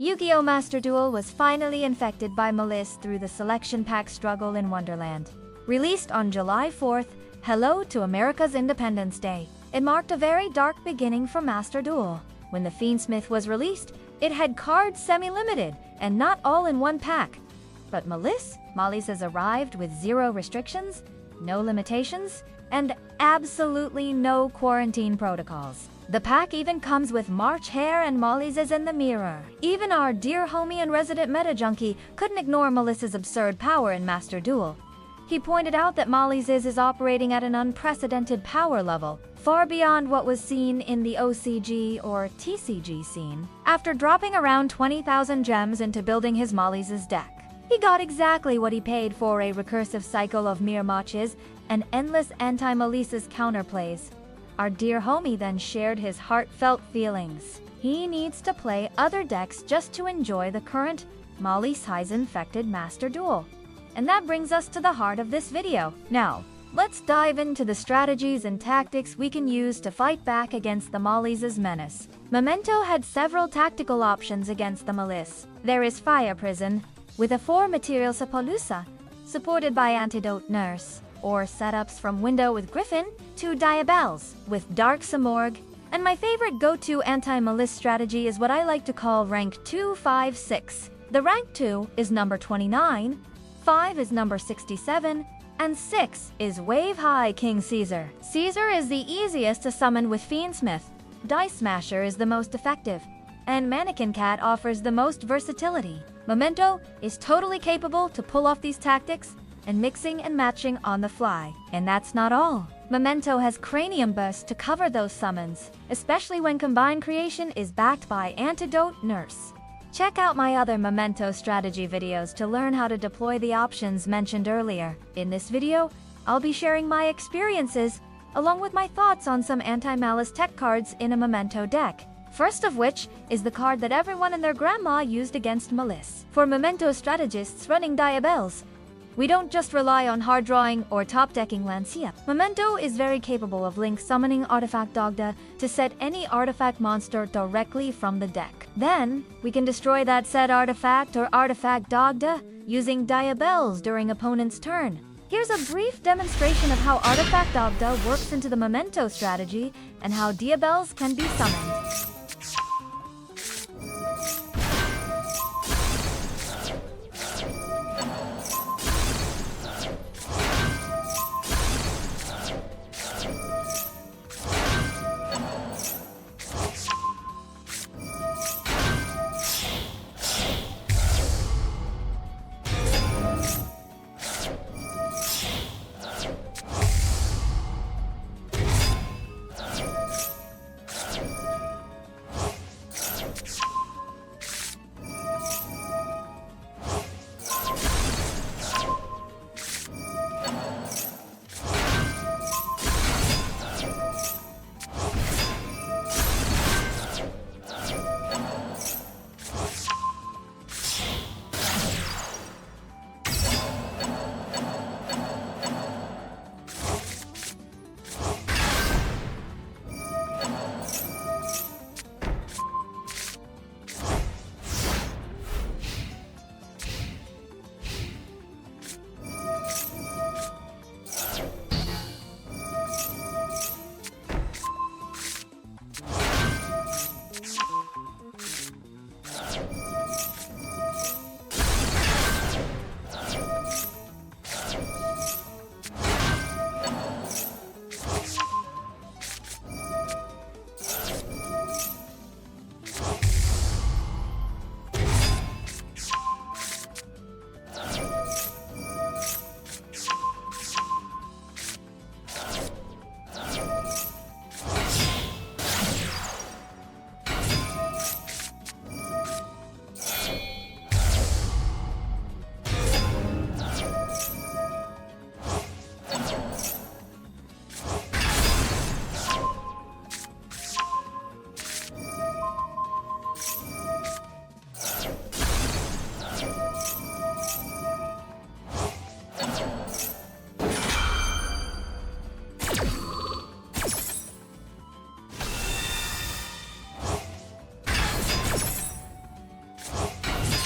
Yu-Gi-Oh! Master Duel was finally infected by Maliss through the Selection Pack Struggle in Wonderland. Released on July 4th, hello to America's Independence Day. It marked a very dark beginning for Master Duel. When the Fiendsmith was released, it had cards semi-limited and not all in one pack. But Maliss has arrived with 0 restrictions, no limitations, and absolutely no quarantine protocols. The pack even comes with March Hare and Molly's is in the mirror. Even our dear homie and resident meta junkie couldn't ignore Maliss's absurd power in Master Duel. He pointed out that Molly's is operating at an unprecedented power level, far beyond what was seen in the OCG or TCG scene. After dropping around 20,000 gems into building his Molly's deck, he got exactly what he paid for: a recursive cycle of mere matches and endless Anti-Maliss counterplays. Our dear homie then shared his heartfelt feelings. He needs to play other decks just to enjoy the current Maliss infected Master Duel. And that brings us to the heart of this video. Now, let's dive into the strategies and tactics we can use to fight back against the Maliss menace. Memento had several tactical options against the Maliss. There is Fire Prison, with a 4-material Sapolusa, supported by Antidote Nurse, or setups from Window with Griffin to Diabels with Dark Samorg, and my favorite go-to Anti-Maliss strategy is what I like to call rank 2, 5, 6. The rank 2 is number 29, 5 is number 67, and 6 is Wave High King Caesar. Caesar is the easiest to summon with Fiendsmith, Dice Smasher is the most effective, and Mannequin Cat offers the most versatility. Memento is totally capable to pull off these tactics and mixing and matching on the fly. And that's not all. Memento has Cranium Burst to cover those summons, especially when combined creation is backed by Antidote Nurse. Check out my other Memento strategy videos to learn how to deploy the options mentioned earlier. In this video, I'll be sharing my experiences, along with my thoughts on some Anti-Maliss tech cards in a Memento deck. First of which is the card that everyone and their grandma used against Maliss. For Memento strategists running Diabels, we don't just rely on hard drawing or top-decking Lancia. Memento is very capable of link summoning Artifact Dogda to set any artifact monster directly from the deck. Then, we can destroy that said artifact or Artifact Dogda using Diabels during opponent's turn. Here's a brief demonstration of how Artifact Dogda works into the Memento strategy and how Diabels can be summoned.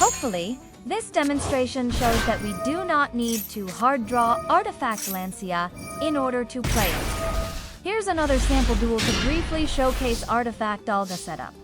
Hopefully, this demonstration shows that we do not need to hard draw Artifact Lancia in order to play it. Here's another sample duel to briefly showcase Artifact Alga setup.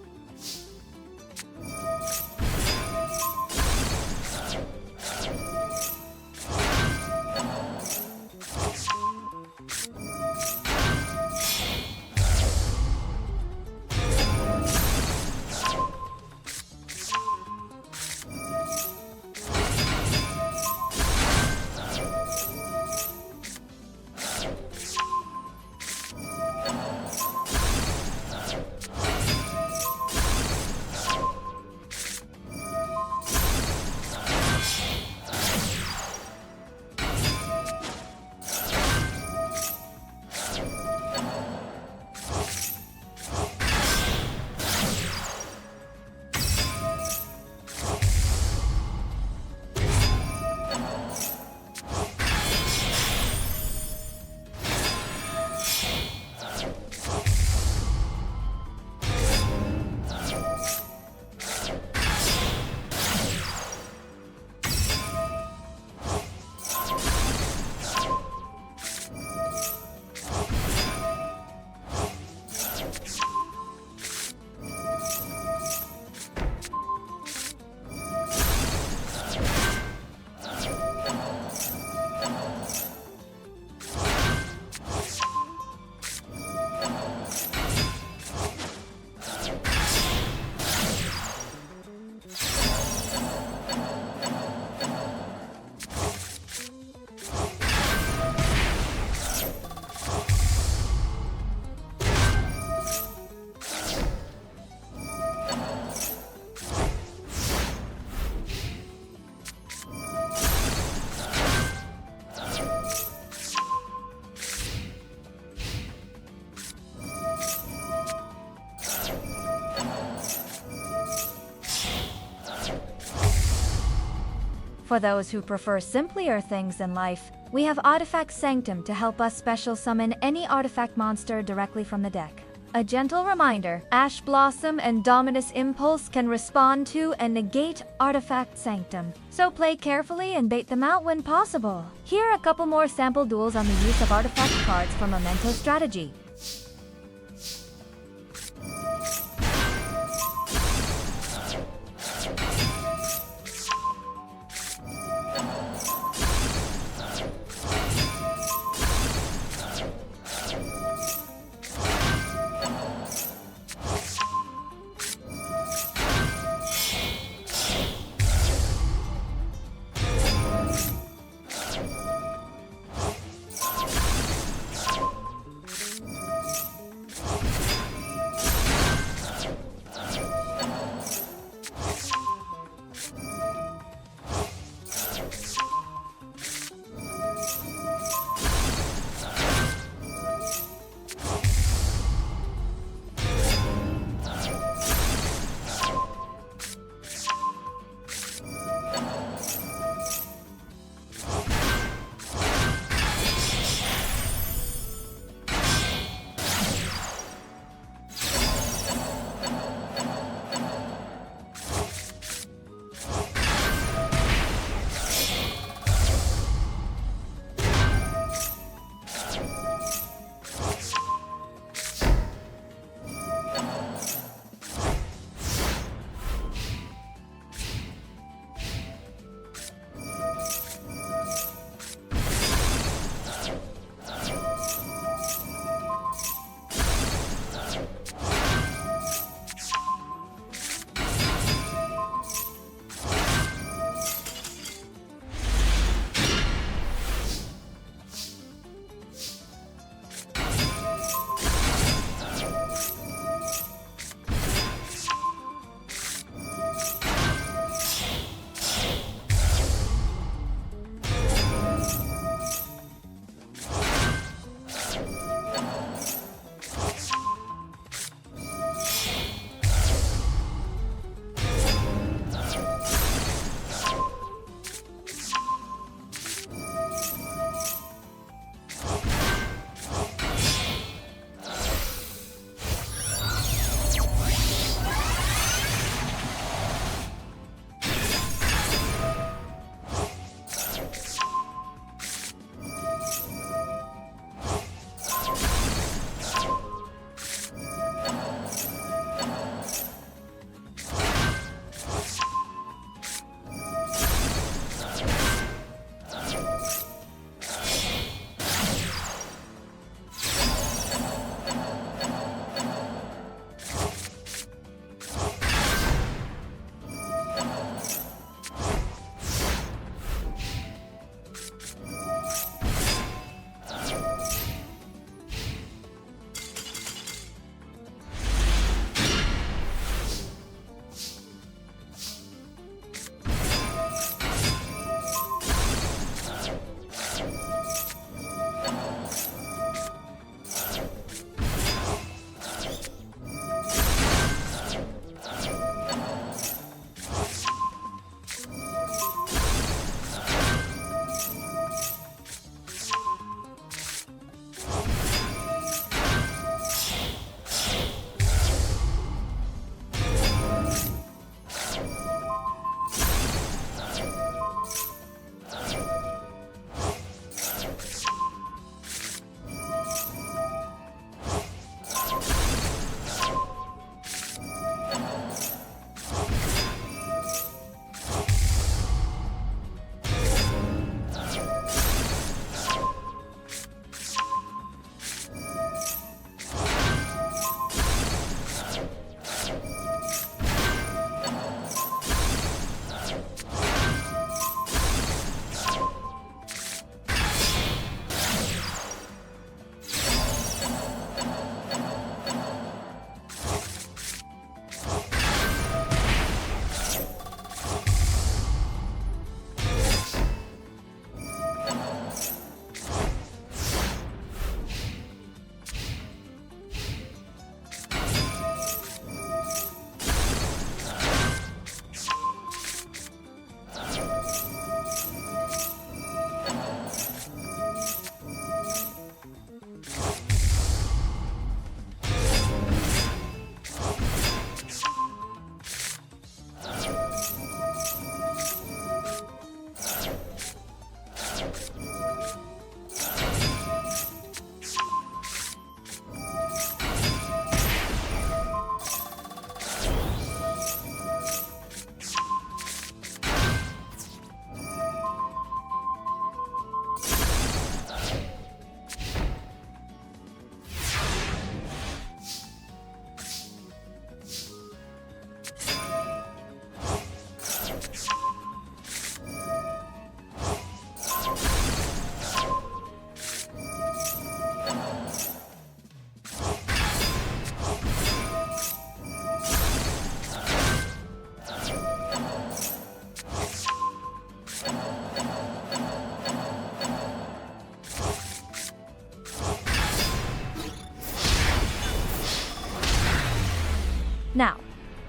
For those who prefer simpler things in life, we have Artifact Sanctum to help us special summon any artifact monster directly from the deck. A gentle reminder, Ash Blossom and Dominus Impulse can respond to and negate Artifact Sanctum, so play carefully and bait them out when possible. Here are a couple more sample duels on the use of artifact cards for Memento strategy.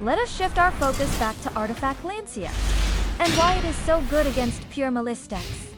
let us shift our focus back to Artifact Lancia, and why it is so good against pure Maliss decks.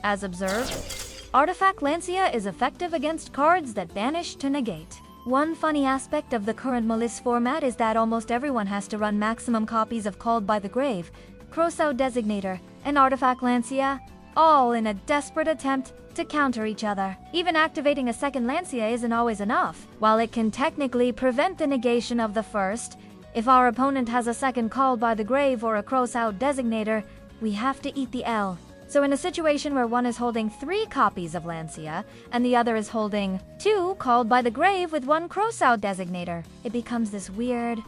As observed, Artifact Lancia is effective against cards that banish to negate. One funny aspect of the current Maliss format is that almost everyone has to run maximum copies of Called by the Grave, Crossout Designator, and Artifact Lancia, all in a desperate attempt to counter each other. Even activating a second Lancia isn't always enough. While it can technically prevent the negation of the first, if our opponent has a second Called by the Grave or a Crossout Designator, we have to eat the L. So in a situation where one is holding 3 copies of Lancia, and the other is holding 2 Called by the Grave with 1 Crossout Designator, it becomes this weird,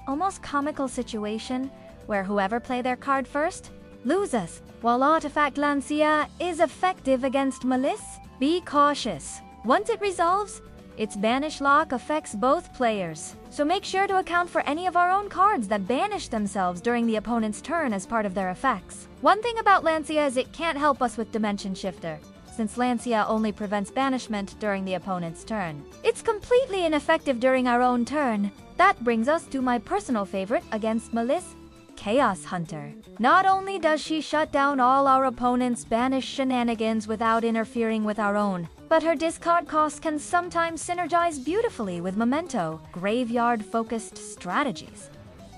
almost comical situation where whoever play their card first loses. While Artifact Lancia is effective against Maliss, be cautious. Once it resolves, its banish lock affects both players, so make sure to account for any of our own cards that banish themselves during the opponent's turn as part of their effects. One thing about Lancia is it can't help us with Dimension Shifter, since Lancia only prevents banishment during the opponent's turn. It's completely ineffective during our own turn. That brings us to my personal favorite against Maliss, Chaos Hunter. Not only does she shut down all our opponent's banished shenanigans without interfering with our own, but her discard cost can sometimes synergize beautifully with Memento, graveyard-focused strategies.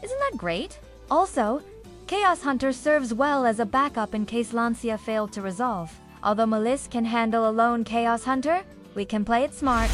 Isn't that great? Also, Chaos Hunter serves well as a backup in case Lancia failed to resolve. Although Maliss can handle a lone Chaos Hunter, we can play it smart.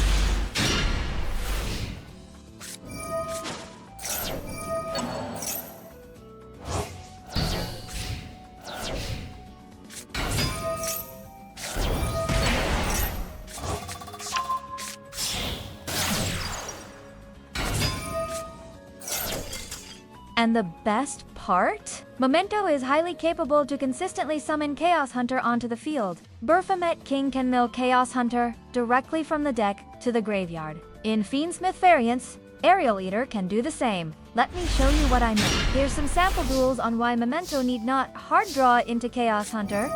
And the best part? Memento is highly capable to consistently summon Chaos Hunter onto the field. Baphomet King can mill Chaos Hunter directly from the deck to the graveyard. In Fiendsmith variants, Aerial Eater can do the same. Let me show you what I mean. Here's some sample duels on why Memento need not hard draw into Chaos Hunter.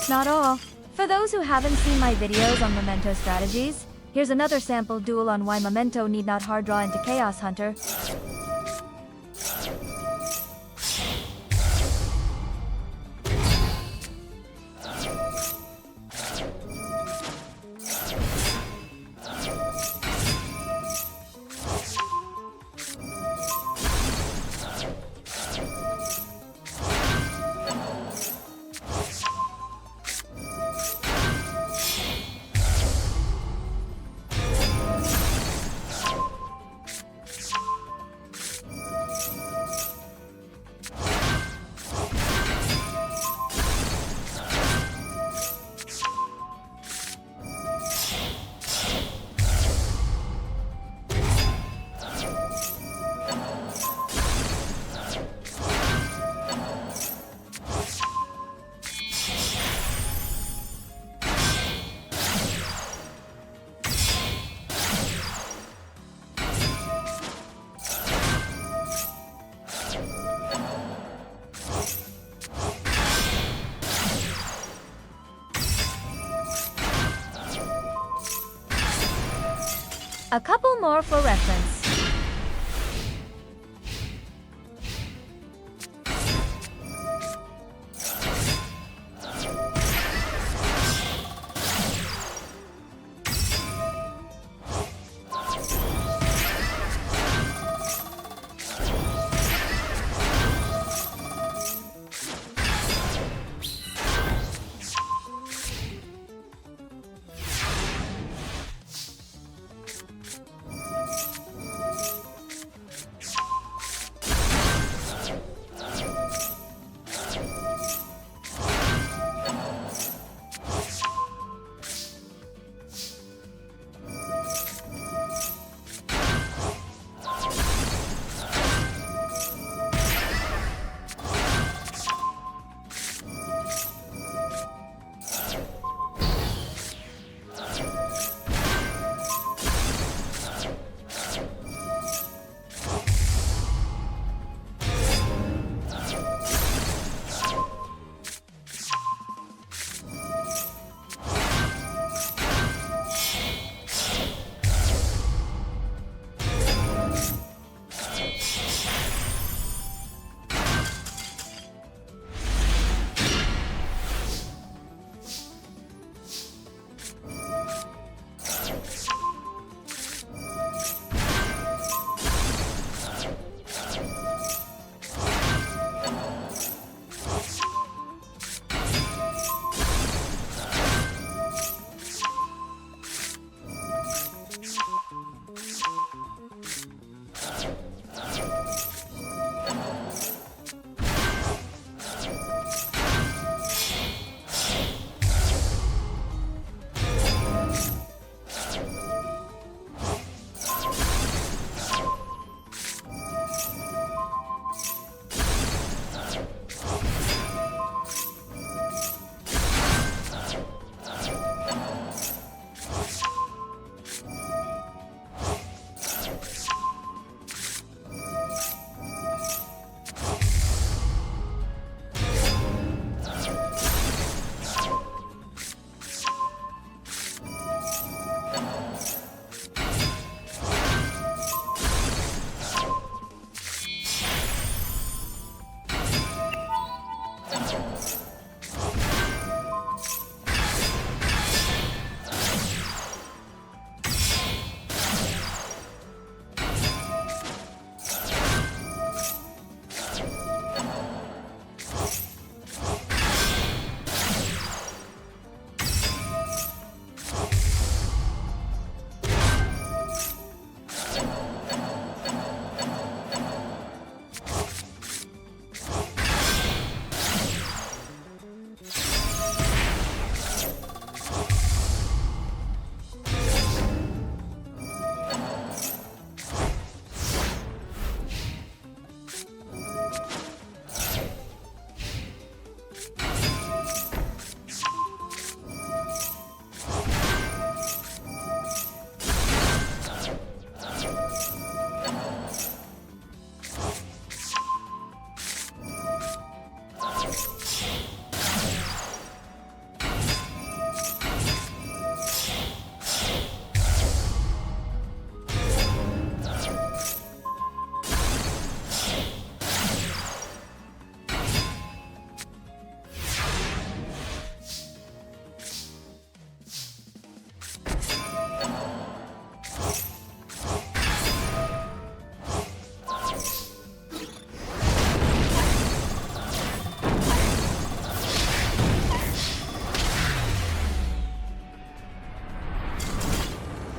That's not all. For those who haven't seen my videos on Memento strategies, here's another sample duel on why Memento need not hard draw into Chaos Hunter. A couple more for reference.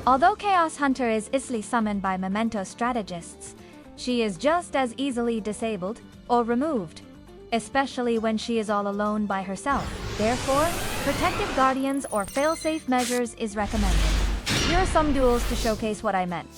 Although Chaos Hunter is easily summoned by Memento strategists, she is just as easily disabled or removed, especially when she is all alone by herself. Therefore, protective guardians or fail-safe measures is recommended. Here are some duels to showcase what I meant.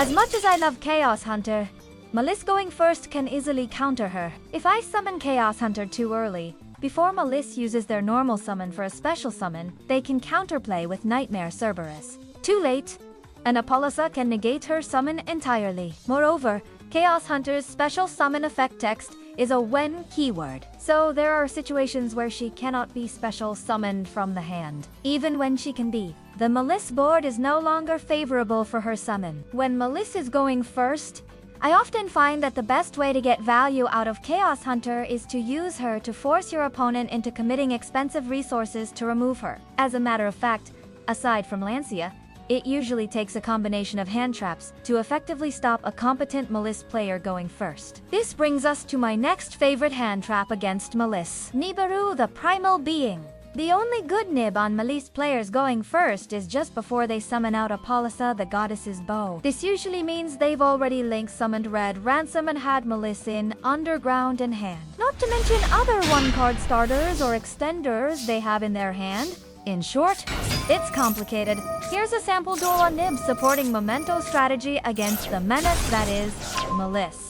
As much as I love Chaos Hunter, Maliss going first can easily counter her. If I summon Chaos Hunter too early, before Maliss uses their normal summon for a special summon, they can counterplay with Nightmare Cerberus. Too late, and Apollousa can negate her summon entirely. Moreover, Chaos Hunter's special summon effect text is a when keyword, so there are situations where she cannot be special summoned from the hand. Even when she can be, the Maliss board is no longer favorable for her summon. When Maliss is going first, I often find that the best way to get value out of Chaos Hunter is to use her to force your opponent into committing expensive resources to remove her. As a matter of fact, aside from Lancia, it usually takes a combination of hand traps to effectively stop a competent Maliss player going first. This brings us to my next favorite hand trap against Maliss. Nibiru, the Primal Being. The only good nib on Maliss players going first is just before they summon out Apollousa, the goddess's bow. This usually means they've already linked summoned Red Ransom and had Maliss in underground in hand. Not to mention other one-card starters or extenders they have in their hand. In short, it's complicated. Here's a sample duel on nib supporting Memento strategy against the menace that is Maliss.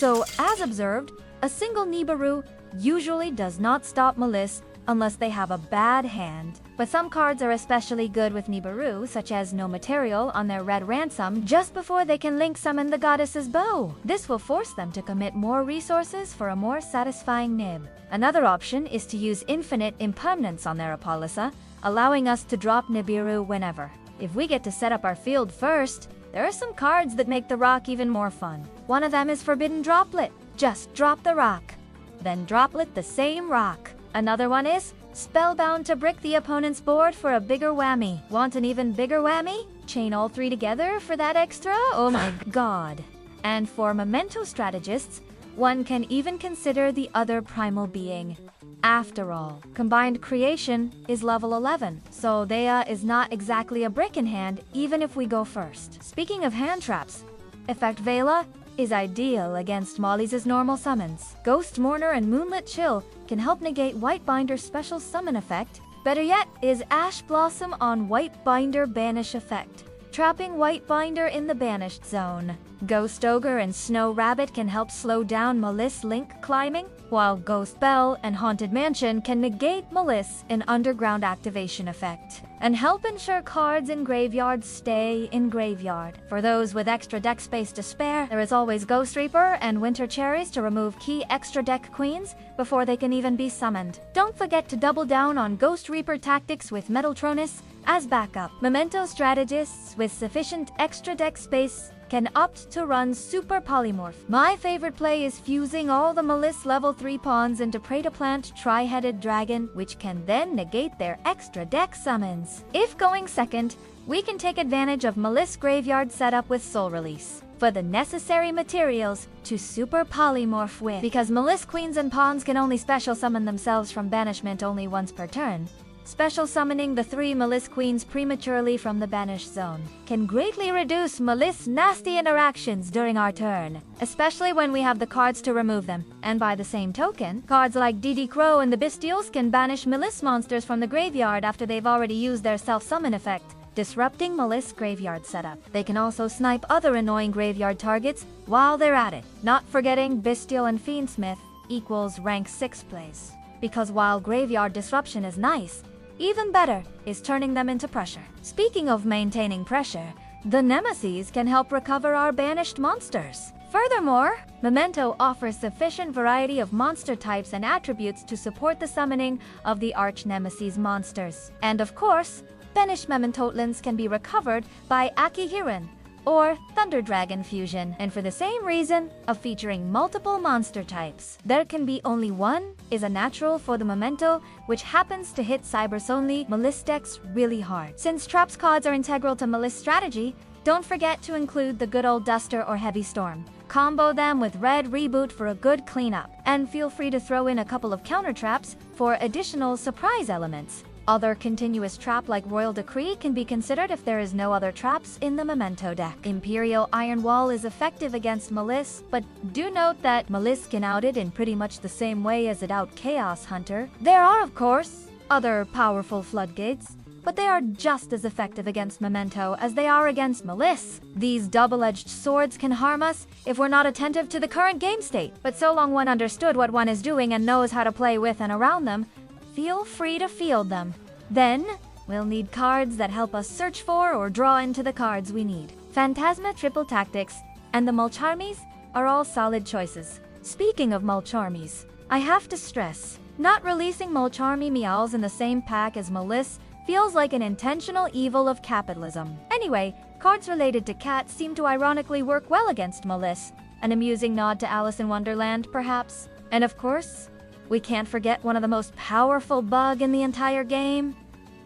So, as observed, a single Nibiru usually does not stop Maliss unless they have a bad hand. But some cards are especially good with Nibiru, such as no material on their Red Ransom just before they can link summon the goddess's bow. This will force them to commit more resources for a more satisfying nib. Another option is to use infinite impermanence on their Apollousa, allowing us to drop Nibiru whenever. If we get to set up our field first, there are some cards that make the rock even more fun. One of them is Forbidden Droplet. Just drop the rock, then droplet the same rock. Another one is Spellbound to brick the opponent's board for a bigger whammy. Want an even bigger whammy? Chain all three together for that extra? Oh my god. And for Memento strategists, one can even consider the other primal being. After all, Combined Creation is level 11, so Thea is not exactly a brick in hand even if we go first. Speaking of hand traps, Effect Vela is ideal against Molly's normal summons. Ghost Mourner and Moonlit Chill can help negate White Binder's special summon effect. Better yet is Ash Blossom on White Binder Banish effect, trapping White Binder in the banished zone. Ghost Ogre and Snow Rabbit can help slow down Maliss link climbing, while Ghost Bell and Haunted Mansion can negate Maliss in underground activation effect, and help ensure cards in graveyard stay in graveyard. For those with extra deck space to spare, there is always Ghost Reaper and Winter Cherries to remove key extra deck queens before they can even be summoned. Don't forget to double down on Ghost Reaper tactics with Metaltronus as backup. Memento strategists with sufficient extra deck space can opt to run Super Polymorph. My favorite play is fusing all the Maliss level 3 pawns into Predaplant Tri-Headed Dragon, which can then negate their extra deck summons. If going second, we can take advantage of Maliss graveyard setup with Soul Release. for the necessary materials to super polymorph with. Because Maliss queens and pawns can only special summon themselves from banishment only once per turn, special summoning the 3 Maliss queens prematurely from the banished zone can greatly reduce Maliss nasty interactions during our turn, especially when we have the cards to remove them. And by the same token, cards like DD Crow and the Bestials can banish Maliss monsters from the graveyard after they've already used their self-summon effect, disrupting Maliss graveyard setup. They can also snipe other annoying graveyard targets while they're at it. Not forgetting Bestial and Fiendsmith equals rank 6 plays. Because while graveyard disruption is nice, even better is turning them into pressure. Speaking of maintaining pressure, the Nemesis can help recover our banished monsters. Furthermore, Memento offers sufficient variety of monster types and attributes to support the summoning of the arch-nemesis monsters. And of course, banished Mementotlins can be recovered by Akihiran or Thunder Dragon fusion, and for the same reason of featuring multiple monster types. There can be only one is a natural for the Memento, which happens to hit Cybers-only Maliss decks really hard. Since Traps cards are integral to Maliss strategy, don't forget to include the good old Duster or Heavy Storm. Combo them with Red Reboot for a good cleanup, and feel free to throw in a couple of counter traps for additional surprise elements. Other continuous trap like Royal Decree can be considered if there is no other traps in the Memento deck. Imperial Iron Wall is effective against Maliss, but do note that Maliss can out it in pretty much the same way as it out Chaos Hunter. There are, of course, other powerful floodgates, but they are just as effective against Memento as they are against Maliss. These double-edged swords can harm us if we're not attentive to the current game state, but so long one understood what one is doing and knows how to play with and around them, feel free to field them. Then, we'll need cards that help us search for or draw into the cards we need. Phantasma Triple Tactics and the Mulcharmies are all solid choices. Speaking of Mulcharmies, I have to stress, not releasing Mulcharmy Meowls in the same pack as Maliss feels like an intentional evil of capitalism. Anyway, cards related to cats seem to ironically work well against Maliss, an amusing nod to Alice in Wonderland, perhaps. And of course, we can't forget one of the most powerful bug in the entire game,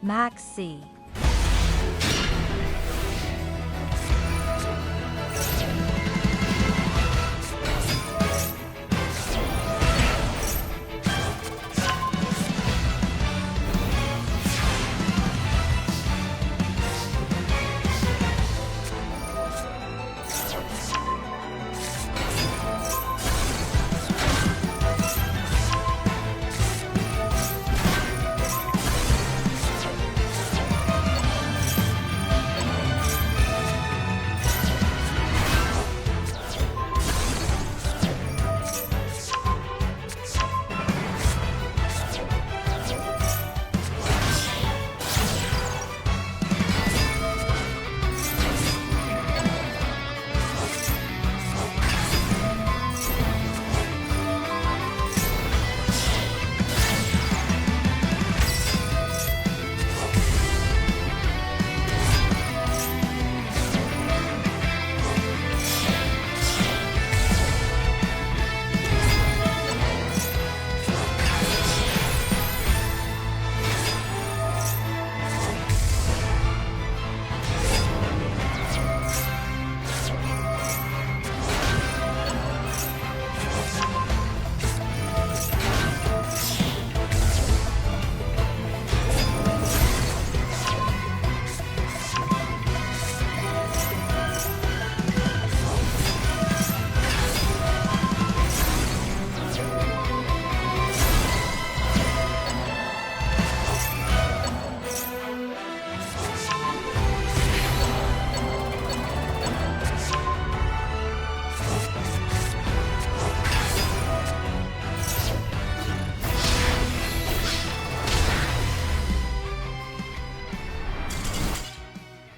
Maxi.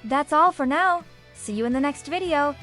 That's all for now. See you in the next video.